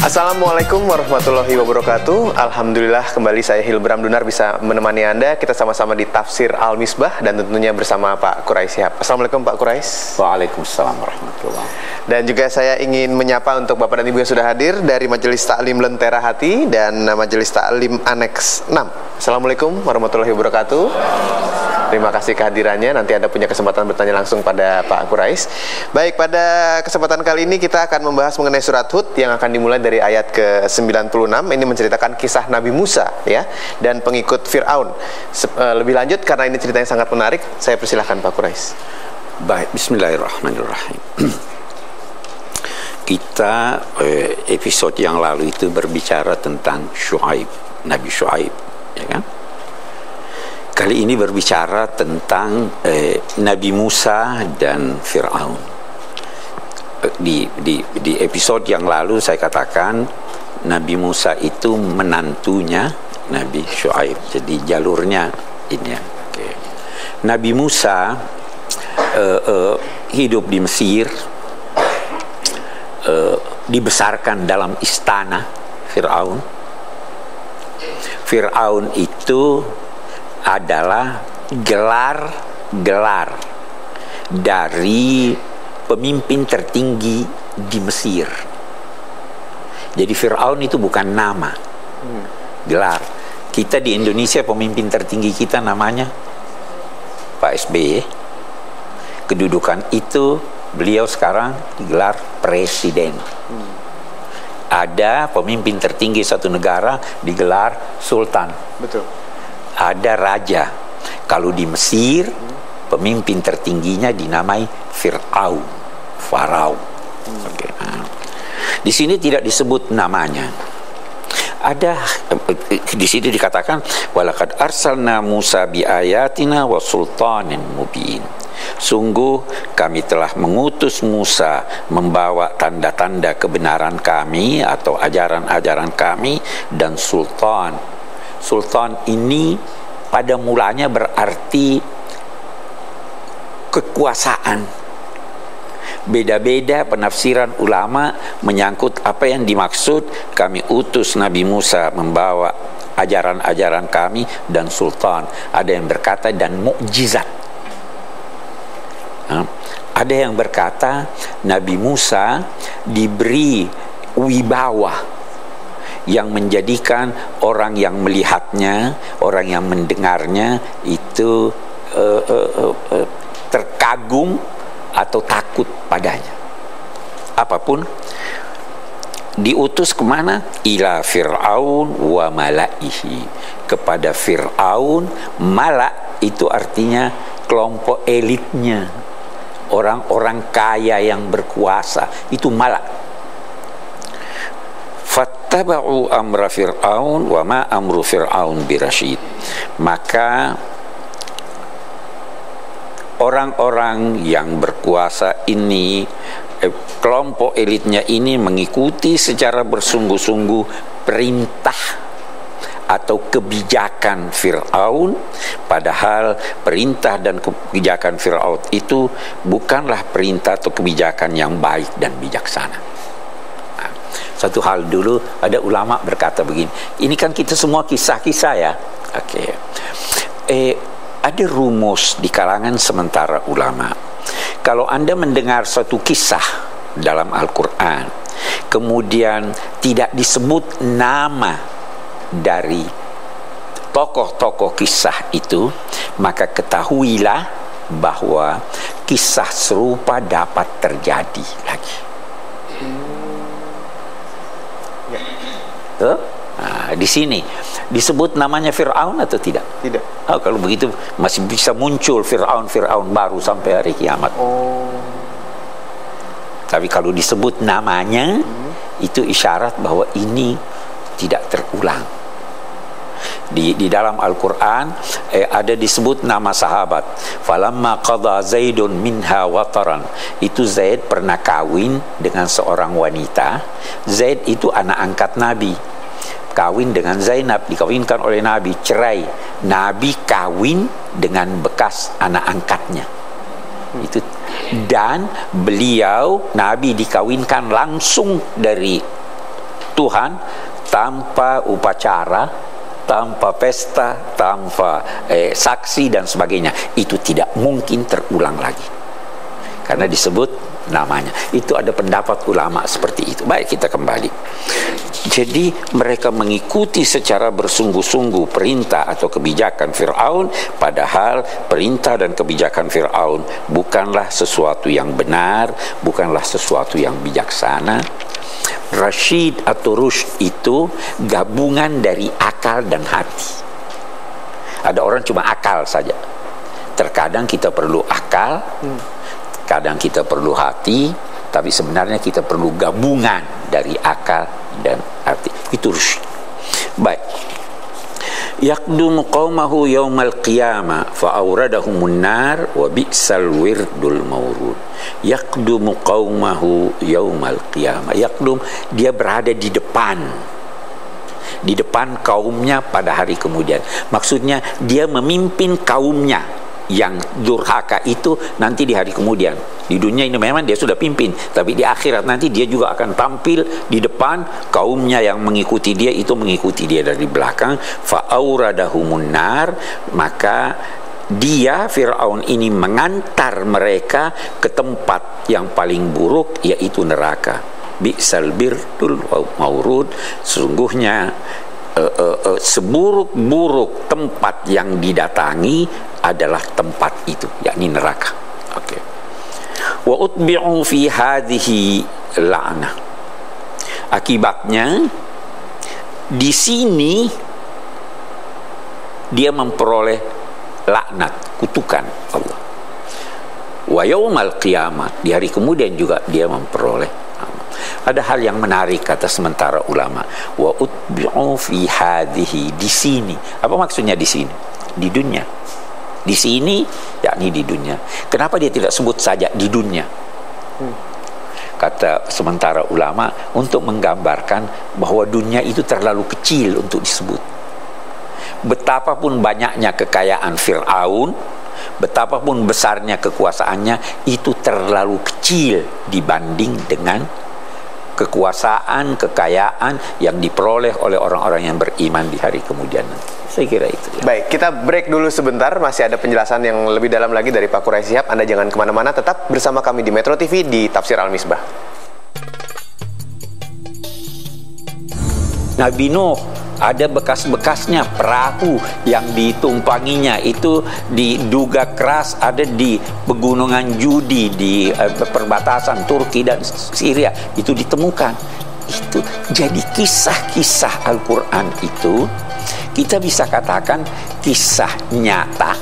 Assalamualaikum warahmatullahi wabarakatuh. Alhamdulillah kembali saya Hilbram Dunar bisa menemani Anda. Kita sama-sama di Tafsir Al-Misbah dan tentunya bersama Pak Quraish Shihab. Assalamualaikum Pak Quraish. Waalaikumsalam warahmatullahi. Dan juga saya ingin menyapa untuk Bapak dan Ibu yang sudah hadir dari Majelis Ta'lim Lentera Hati dan Majelis Ta'lim Aneks 6. Assalamualaikum warahmatullahi wabarakatuh. Terima kasih kehadirannya. Nanti Anda punya kesempatan bertanya langsung pada Pak Quraish. Baik, pada kesempatan kali ini kita akan membahas mengenai surat Hud yang akan dimulai dari ayat ke-96. Ini menceritakan kisah Nabi Musa ya dan pengikut Fir'aun. Lebih lanjut karena ini ceritanya sangat menarik, saya persilahkan Pak Quraish. Baik, bismillahirrahmanirrahim. Kita episode yang lalu itu berbicara tentang Syuaib, Nabi Syuaib, ya kan? Kali ini berbicara tentang Nabi Musa dan Fir'aun. Di episode yang lalu saya katakan Nabi Musa itu menantunya Nabi Syuaib. Jadi jalurnya ini ya. Okay. Nabi Musa hidup di Mesir, dibesarkan dalam istana Fir'aun. Fir'aun itu adalah gelar dari pemimpin tertinggi di Mesir. Jadi Fir'aun itu bukan nama, gelar. Kita di Indonesia pemimpin tertinggi kita namanya Pak SBY. Kedudukan itu beliau sekarang digelar presiden. Ada pemimpin tertinggi satu negara digelar sultan. Betul. Ada raja. Kalau di Mesir pemimpin tertingginya dinamai Fir'aun, Farao. Okay. Di sini tidak disebut namanya. Ada di sini dikatakan walaqad arsalna Musa biayatina wa sultanin mubin. Sungguh kami telah mengutus Musa membawa tanda-tanda kebenaran kami atau ajaran-ajaran kami dan sultan. Sultan ini pada mulanya berarti kekuasaan. Beda-beda penafsiran ulama menyangkut apa yang dimaksud kami utus Nabi Musa membawa ajaran-ajaran kami dan sultan. Ada yang berkata dan mukjizat. Ada yang berkata Nabi Musa diberi wibawa yang menjadikan orang yang melihatnya, orang yang mendengarnya itu terkagum atau takut padanya. Apapun, diutus kemana? Ila Fir'aun wa mala'ihi, kepada Fir'aun. Mala' itu artinya kelompok elitnya, orang-orang kaya yang berkuasa, itu mala'. Fattaba'u amra Fir'aun wa ma amru Fir'aun birasyid. Maka orang-orang yang berkuasa ini, kelompok elitnya ini mengikuti secara bersungguh-sungguh perintah atau kebijakan Fir'aun, padahal perintah dan kebijakan Fir'aun itu bukanlah perintah atau kebijakan yang baik dan bijaksana. Satu hal dulu, ada ulama berkata begini, ini kan kita semua kisah-kisah ya. Oke. Ada rumus di kalangan sementara ulama. Kalau Anda mendengar suatu kisah dalam Al-Quran, kemudian tidak disebut nama dari tokoh-tokoh kisah itu, maka ketahuilah bahwa kisah serupa dapat terjadi lagi. Di sini disebut namanya Fir'aun atau tidak? Tidak. Kalau begitu masih bisa muncul Fir'aun baru sampai hari kiamat. Tapi kalau disebut namanya, itu isyarat bahwa ini tidak terulang. Di dalam Al-Quran ada disebut nama sahabat. Falamma qadha Zaidun minha wataran. Itu Zaid pernah kawin dengan seorang wanita. Zaid itu anak angkat Nabi. Kawin dengan Zainab, dikawinkan oleh Nabi, cerai. Nabi kawin dengan bekas anak angkatnya. Itu dan beliau Nabi dikawinkan langsung dari Tuhan tanpa upacara, tanpa pesta, tanpa saksi dan sebagainya. Itu tidak mungkin terulang lagi karena disebut namanya. Itu ada pendapat ulama seperti itu. Baik, kita kembali. Jadi mereka mengikuti secara bersungguh-sungguh perintah atau kebijakan Fir'aun, padahal perintah dan kebijakan Fir'aun bukanlah sesuatu yang benar, bukanlah sesuatu yang bijaksana. Rasyid atau rusyd itu gabungan dari akal dan hati. Ada orang cuma akal saja. Terkadang kita perlu akal, kadang kita perlu hati, tapi sebenarnya kita perlu gabungan dari akal dan hati. Itu rusyd. Baik. Yaqdumu qaumahu yaumal qiyamah fa'awradahumun nar wa bi'sal wirdul mawrud. Yaqdumu qaumahu yaumal qiyamah. Yaqdum, dia berada di depan kaumnya pada hari kemudian. Maksudnya dia memimpin kaumnya yang durhaka itu nanti di hari kemudian. Di dunia ini memang dia sudah pimpin, tapi di akhirat nanti dia juga akan tampil di depan kaumnya yang mengikuti dia, itu mengikuti dia dari belakang. Fa'auradahumun nar, maka dia Fir'aun ini mengantar mereka ke tempat yang paling buruk, yaitu neraka. Bi'sal birdul mawrud, sesungguhnya seburuk-buruk tempat yang didatangi adalah tempat itu, yakni neraka. Oke. Wa utbi'u fi hadhihi la'nah. Akibatnya di sini dia memperoleh laknat, kutukan Allah. Wa yaumal qiyamah, di hari kemudian juga dia memperoleh. Ada hal yang menarik kata sementara ulama. Wa utbi'u fi hadhihi, di sini. Apa maksudnya di sini? Di dunia. Di sini, yakni di dunia. Kenapa dia tidak sebut saja di dunia? Kata sementara ulama, untuk menggambarkan bahwa dunia itu terlalu kecil untuk disebut. Betapapun banyaknya kekayaan Fir'aun, betapapun besarnya kekuasaannya, itu terlalu kecil dibanding dengan kekuasaan, kekayaan yang diperoleh oleh orang-orang yang beriman di hari kemudian. Saya kira itu. Ya. Baik, kita break dulu sebentar. Masih ada penjelasan yang lebih dalam lagi dari Pak Quraish Shihab. Anda jangan kemana-mana, tetap bersama kami di Metro TV di Tafsir Al-Misbah. Nabi Nuh ada bekas-bekasnya, perahu yang ditumpanginya itu diduga keras ada di pegunungan Judi di perbatasan Turki dan Syria, itu ditemukan. Itu jadi kisah-kisah Al-Quran itu kita bisa katakan kisah nyata.